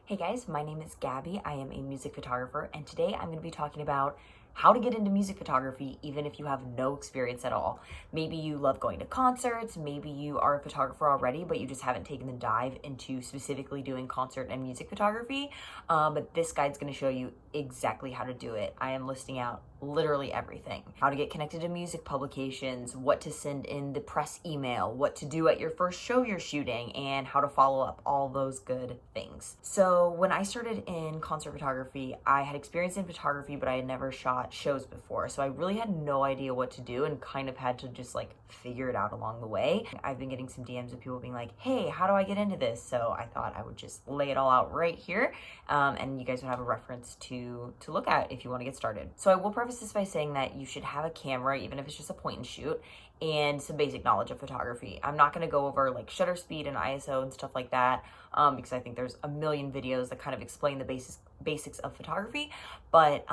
Hey guys, my name is Gabby. I am a music photographer, and today I'm going to be talking about how to get into music photography even if you have no experience at all. Maybe you love going to concerts, maybe you are a photographer already, but you just haven't taken the dive into specifically doing concert and music photography. But this guide's going to show you exactly how to do it. I am listing out literally everything: how to get connected to music publications, what to send in the press email, what to do at your first show you're shooting, and how to follow up, all those good things. So when I started in concert photography, I had experience in photography, but I had never shot shows before. So I really had no idea what to do and kind of had to just figure it out along the way. I've been getting some DMs of people being like, hey, how do I get into this? So I thought I would just lay it all out right here, and you guys would have a reference to look at if you want to get started. So I will preface this by saying that you should have a camera, even if it's just a point and shoot, and some basic knowledge of photography. I'm not going to go over shutter speed and ISO and stuff like that, because I think there's a million videos that kind of explain the basics of photography. But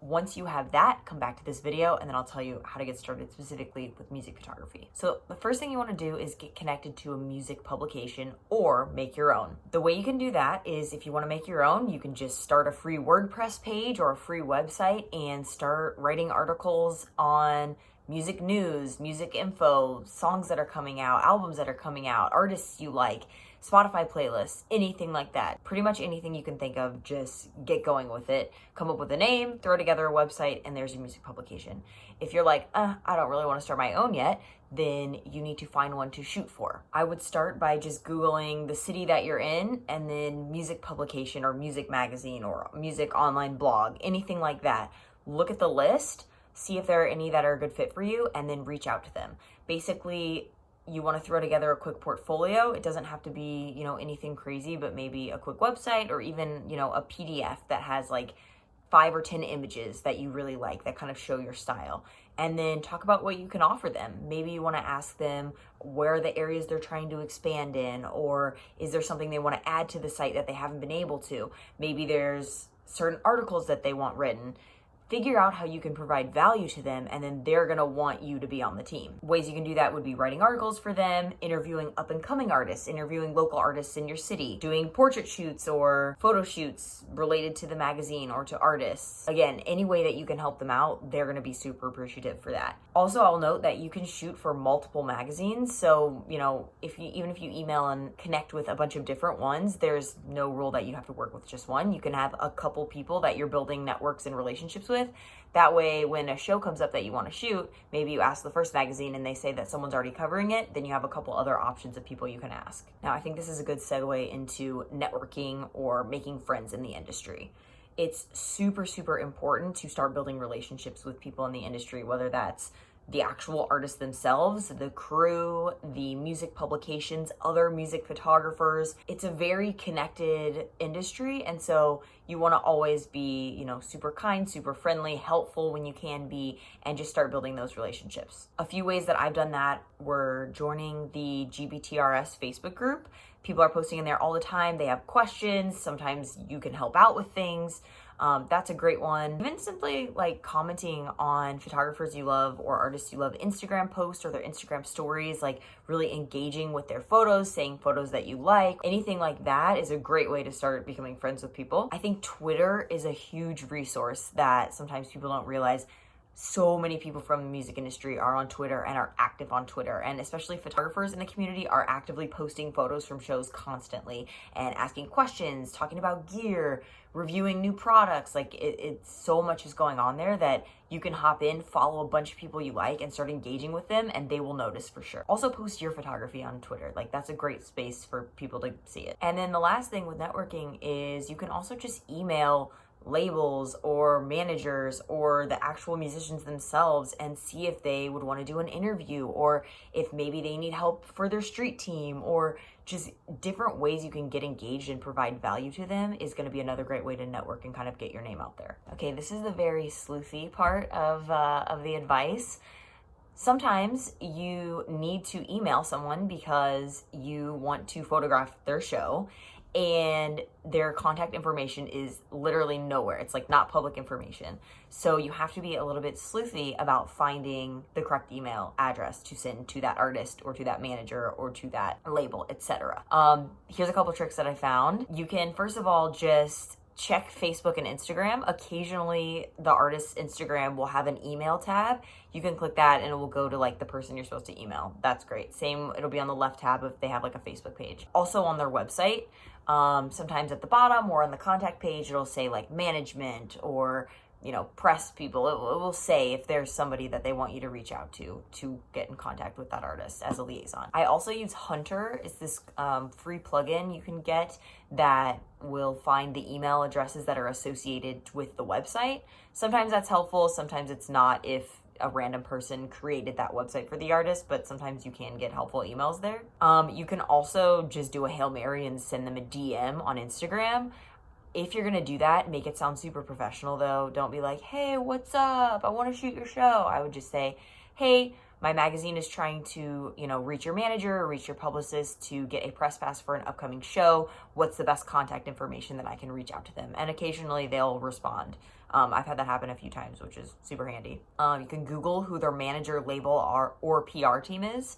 once you have that, come back to this video and then I'll tell you how to get started specifically with music photography. So the first thing you want to do is get connected to a music publication or make your own. The way you can do that is, if you want to make your own, you can just start a free WordPress page or a free website and start writing articles on music news, music info, songs that are coming out, albums that are coming out, artists you like, Spotify playlists, anything like that. Pretty much anything you can think of, just get going with it. Come up with a name, throw together a website, and there's your music publication. If you're like, I don't really want to start my own yet, then you need to find one to shoot for. I would start by just Googling the city that you're in and then music publication or music magazine or music online blog, anything like that. Look at the list, see if there are any that are a good fit for you, and then reach out to them. Basically, you want to throw together a quick portfolio. It doesn't have to be, anything crazy, but maybe a quick website or even, a PDF that has 5 or 10 images that you really like that kind of show your style. And then talk about what you can offer them. Maybe you want to ask them where are the areas they're trying to expand in, or is there something they want to add to the site that they haven't been able to? Maybe there's certain articles that they want written. Figure out how you can provide value to them, and then they're gonna want you to be on the team. Ways you can do that would be writing articles for them, interviewing up and coming artists, interviewing local artists in your city, doing portrait shoots or photo shoots related to the magazine or to artists. Again, any way that you can help them out, they're gonna be super appreciative for that. Also, I'll note that you can shoot for multiple magazines. So, even if you email and connect with a bunch of different ones, there's no rule that you have to work with just one. You can have a couple people that you're building networks and relationships with. That way, when a show comes up that you want to shoot, maybe you ask the first magazine and they say that someone's already covering it, then you have a couple other options of people you can ask. Now, I think this is a good segue into networking or making friends in the industry. It's super, super important to start building relationships with people in the industry, whether that's the actual artists themselves, the crew, the music publications, other music photographers. It's a very connected industry, and so you want to always be, super kind, super friendly, helpful when you can be, and just start building those relationships. A few ways that I've done that were joining the GBTRS Facebook group. People are posting in there all the time. They have questions. Sometimes you can help out with things. That's a great one. Even simply commenting on photographers you love or artists you love Instagram posts or their Instagram stories, really engaging with their photos, saying photos that you like, anything like that is a great way to start becoming friends with people. I think Twitter is a huge resource that sometimes people don't realize. So many people from the music industry are on Twitter and are active on Twitter, and especially photographers in the community are actively posting photos from shows constantly and asking questions, talking about gear, reviewing new products. It's so much is going on there that you can hop in, follow a bunch of people you like, and start engaging with them, and they will notice for sure. Also, post your photography on Twitter. That's a great space for people to see it. And then the last thing with networking is you can also just email labels or managers or the actual musicians themselves and see if they would want to do an interview, or if maybe they need help for their street team, or just different ways you can get engaged and provide value to them is going to be another great way to network and kind of get your name out there. Okay, this is the very sleuthy part of the advice. Sometimes you need to email someone because you want to photograph their show, and their contact information is literally nowhere. It's like not public information. So you have to be a little bit sleuthy about finding the correct email address to send to that artist or to that manager or to that label, etc. Here's a couple tricks that I found. You can, first of all, just check Facebook and Instagram. Occasionally the artist's Instagram will have an email tab. You can click that and it will go to like the person you're supposed to email. That's great. Same, it'll be on the left tab if they have like a Facebook page. Also on their website, sometimes at the bottom or on the contact page, it'll say like management or, you know, press people. It will say if there's somebody that they want you to reach out to get in contact with that artist as a liaison. I also use Hunter. It's this free plugin you can get that will find the email addresses that are associated with the website. Sometimes that's helpful, sometimes it's not if a random person created that website for the artist, but sometimes you can get helpful emails there. You can also just do a Hail Mary and send them a DM on Instagram. If you're gonna do that, make it sound super professional though. Don't be like, hey, what's up? I wanna shoot your show. I would just say, hey, my magazine is trying to, you know, reach your manager or reach your publicist to get a press pass for an upcoming show. What's the best contact information that I can reach out to them? And occasionally they'll respond. I've had that happen a few times, which is super handy. You can Google who their manager, label, or PR team is.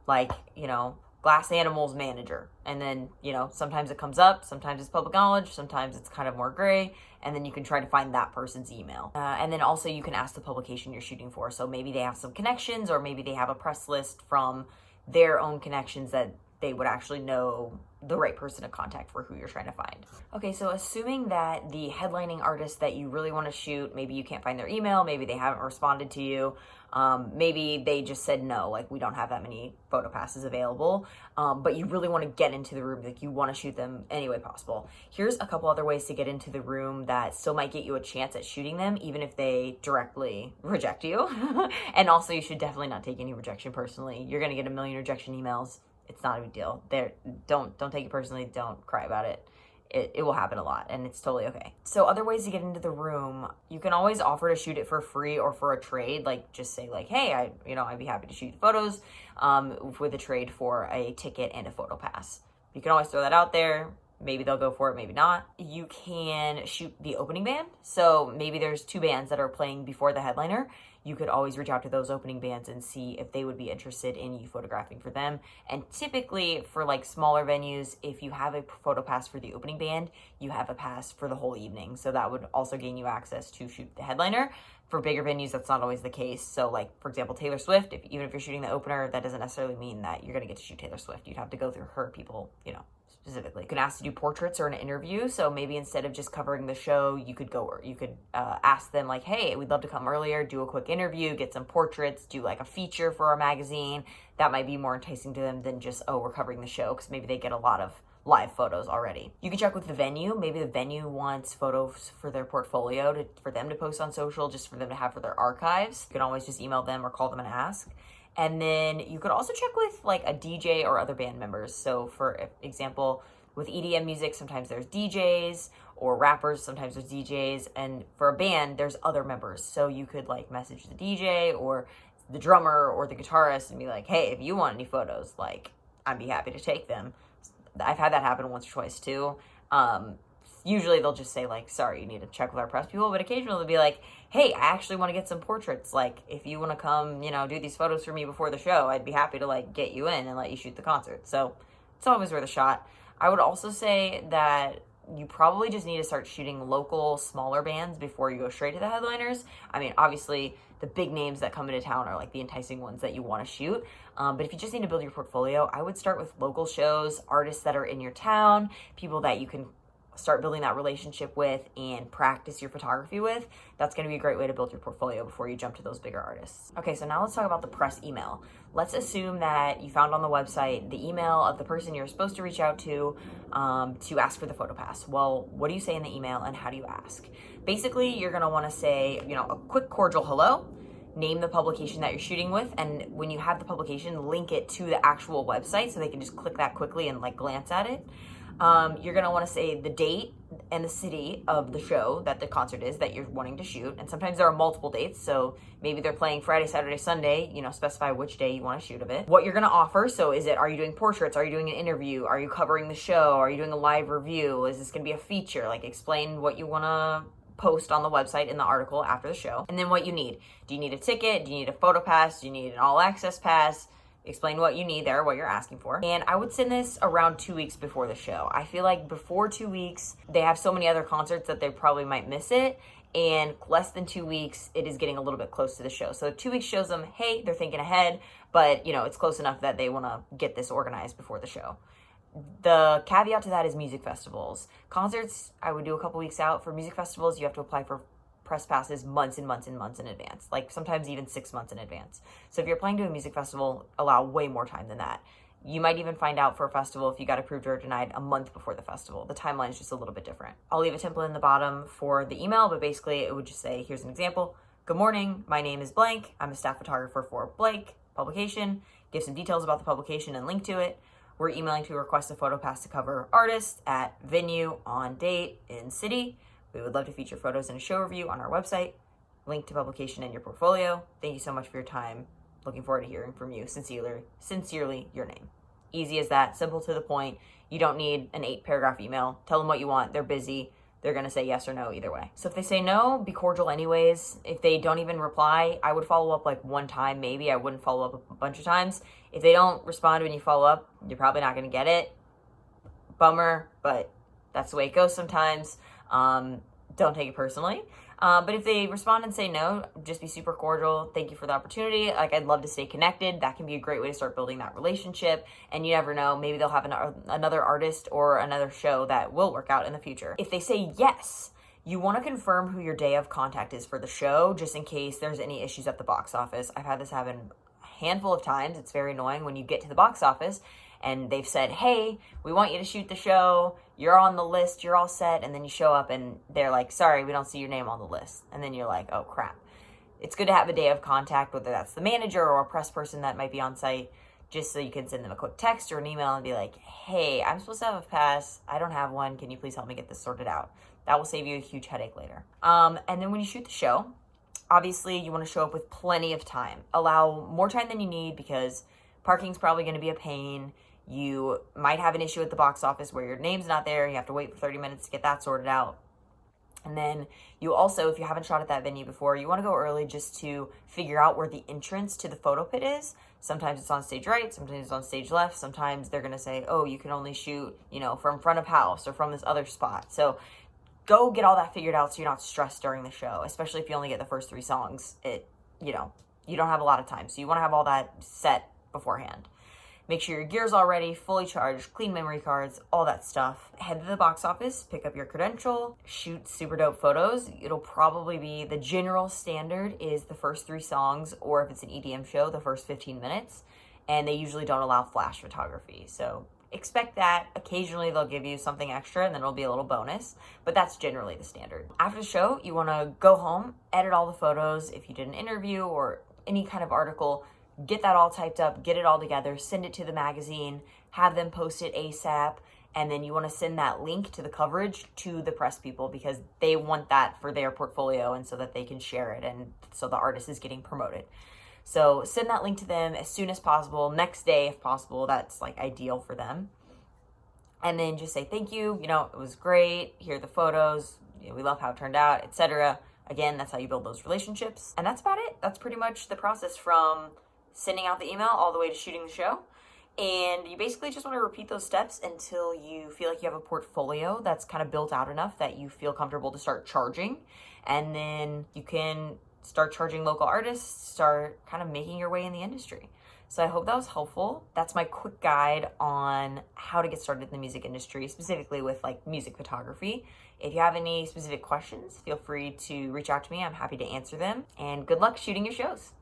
Like, you know, Glass Animals manager. And then, you know, sometimes it comes up, sometimes it's public knowledge, sometimes it's kind of more gray, and then you can try to find that person's email. And then also you can ask the publication you're shooting for. So maybe they have some connections, or maybe they have a press list from their own connections that they would actually know the right person to contact for who you're trying to find. Okay, so assuming that the headlining artist that you really want to shoot, maybe you can't find their email, maybe they haven't responded to you, maybe they just said no, like we don't have that many photo passes available, but you really want to get into the room, like you want to shoot them any way possible. Here's a couple other ways to get into the room that still might get you a chance at shooting them, even if they directly reject you. And also you should definitely not take any rejection personally. You're gonna get a million rejection emails. It's not a big deal. Don't take it personally. Don't cry about it. It will happen a lot, and it's totally okay. So other ways to get into the room, you can always offer to shoot it for free or for a trade. Like just say like, hey, I'd be happy to shoot photos with a trade for a ticket and a photo pass. You can always throw that out there. Maybe they'll go for it, maybe not. You can shoot the opening band. So maybe there's two bands that are playing before the headliner. You could always reach out to those opening bands and see if they would be interested in you photographing for them. And typically for like smaller venues, if you have a photo pass for the opening band, you have a pass for the whole evening. So that would also gain you access to shoot the headliner. For bigger venues, that's not always the case. So like, for example, Taylor Swift, even if you're shooting the opener, that doesn't necessarily mean that you're gonna get to shoot Taylor Swift. You'd have to go through her people, you know, specifically. You can ask to do portraits or an interview. So maybe instead of just covering the show, you could ask them like, hey, we'd love to come earlier, do a quick interview, get some portraits, do like a feature for our magazine. That might be more enticing to them than just, oh, we're covering the show, because maybe they get a lot of live photos already. You can check with the venue. Maybe the venue wants photos for their portfolio for them to post on social, just for them to have for their archives. You can always just email them or call them and ask. And then you could also check with like a DJ or other band members. So for example, with EDM music, sometimes there's DJs, or rappers, sometimes there's DJs. And for a band, there's other members. So you could like message the DJ or the drummer or the guitarist and be like, hey, if you want any photos, like I'd be happy to take them. I've had that happen once or twice too. Usually they'll just say like, sorry, you need to check with our press people, but occasionally they'll be like, hey, I actually want to get some portraits. Like if you want to come, you know, do these photos for me before the show, I'd be happy to like get you in and let you shoot the concert. So it's always worth a shot. I would also say that you probably just need to start shooting local, smaller bands before you go straight to the headliners. I mean, obviously the big names that come into town are like the enticing ones that you want to shoot. But if you just need to build your portfolio, I would start with local shows, artists that are in your town, people that you can start building that relationship with and practice your photography with. That's going to be a great way to build your portfolio before you jump to those bigger artists. Okay, so now let's talk about the press email. Let's assume that you found on the website the email of the person you're supposed to reach out to ask for the photo pass. Well, what do you say in the email and how do you ask? Basically, you're going to want to say, you know, a quick cordial hello, name the publication that you're shooting with, and when you have the publication, link it to the actual website so they can just click that quickly and like glance at it. You're going to want to say the date and the city of the show that the concert is that you're wanting to shoot. And sometimes there are multiple dates, so maybe they're playing Friday, Saturday, Sunday, specify which day you want to shoot of it. What you're going to offer, so are you doing portraits? Are you doing an interview? Are you covering the show? Are you doing a live review? Is this going to be a feature? Like, explain what you want to post on the website in the article after the show. And then what you need. Do you need a ticket? Do you need a photo pass? Do you need an all access pass? Explain what you need there, what you're asking for. And I would send this around 2 weeks before the show. I feel like before 2 weeks, they have so many other concerts that they probably might miss it. And less than 2 weeks, it is getting a little bit close to the show. So 2 weeks shows them, hey, they're thinking ahead, but it's close enough that they want to get this organized before the show. The caveat to that is music festivals. Concerts, I would do a couple weeks out. For music festivals, you have to apply for press passes months and months and months in advance, like sometimes even 6 months in advance. So if you're planning to do a music festival, allow way more time than that. You might even find out for a festival if you got approved or denied a month before the festival. The timeline is just a little bit different. I'll leave a template in the bottom for the email, but basically it would just say, here's an example. Good morning, my name is blank. I'm a staff photographer for blank publication. Give some details about the publication and link to it. We're emailing to request a photo pass to cover artist at venue on date in city. We would love to feature photos in a show review on our website. Link to publication in your portfolio. Thank you so much for your time. Looking forward to hearing from you. Sincerely, your name. Easy as that, simple to the point. You don't need an 8-paragraph email. Tell them what you want. They're busy. They're going to say yes or no either way. So if they say no, be cordial anyways. If they don't even reply, I would follow up like one time maybe. I wouldn't follow up a bunch of times. If they don't respond when you follow up, you're probably not going to get it. Bummer, but that's the way it goes sometimes. Don't take it personally. But if they respond and say no, just be super cordial. Thank you for the opportunity. Like, I'd love to stay connected. That can be a great way to start building that relationship. And you never know, maybe they'll have another artist or another show that will work out in the future. If they say yes, you want to confirm who your day of contact is for the show, just in case there's any issues at the box office. I've had this happen a handful of times. It's very annoying when you get to the box office and they've said, hey, we want you to shoot the show. You're on the list. You're all set. And then you show up and they're like, sorry, we don't see your name on the list. And then you're like, oh, crap. It's good to have a day of contact, whether that's the manager or a press person that might be on site, just so you can send them a quick text or an email and be like, hey, I'm supposed to have a pass. I don't have one. Can you please help me get this sorted out? That will save you a huge headache later. And then when you shoot the show, obviously you want to show up with plenty of time. Allow more time than you need because parking's probably going to be a pain. You might have an issue at the box office where your name's not there. You have to wait for 30 minutes to get that sorted out. And then you also, if you haven't shot at that venue before, you want to go early just to figure out where the entrance to the photo pit is. Sometimes it's on stage right, sometimes it's on stage left. Sometimes they're going to say, oh, you can only shoot, from front of house or from this other spot. So go get all that figured out so you're not stressed during the show, especially if you only get the first 3 songs. You don't have a lot of time. So you want to have all that set beforehand. Make sure your gear's all ready, fully charged, clean memory cards, all that stuff. Head to the box office, pick up your credential, shoot super dope photos. It'll probably be, the general standard is the first 3 songs, or if it's an EDM show, the first 15 minutes. And they usually don't allow flash photography. So expect that. Occasionally they'll give you something extra and then it'll be a little bonus, but that's generally the standard. After the show, you want to go home, edit all the photos. If you did an interview or any kind of article, get that all typed up, get it all together, send it to the magazine, have them post it ASAP, and then you want to send that link to the coverage to the press people because they want that for their portfolio and so that they can share it and so the artist is getting promoted. So send that link to them as soon as possible, next day if possible. That's like ideal for them. And then just say thank you, it was great, here are the photos, we love how it turned out, etc. Again, that's how you build those relationships. And that's about it. That's pretty much the process from sending out the email all the way to shooting the show. And you basically just want to repeat those steps until you feel like you have a portfolio that's kind of built out enough that you feel comfortable to start charging. And then you can start charging local artists, start kind of making your way in the industry. So I hope that was helpful. That's my quick guide on how to get started in the music industry, specifically with like music photography. If you have any specific questions, feel free to reach out to me. I'm happy to answer them. And good luck shooting your shows.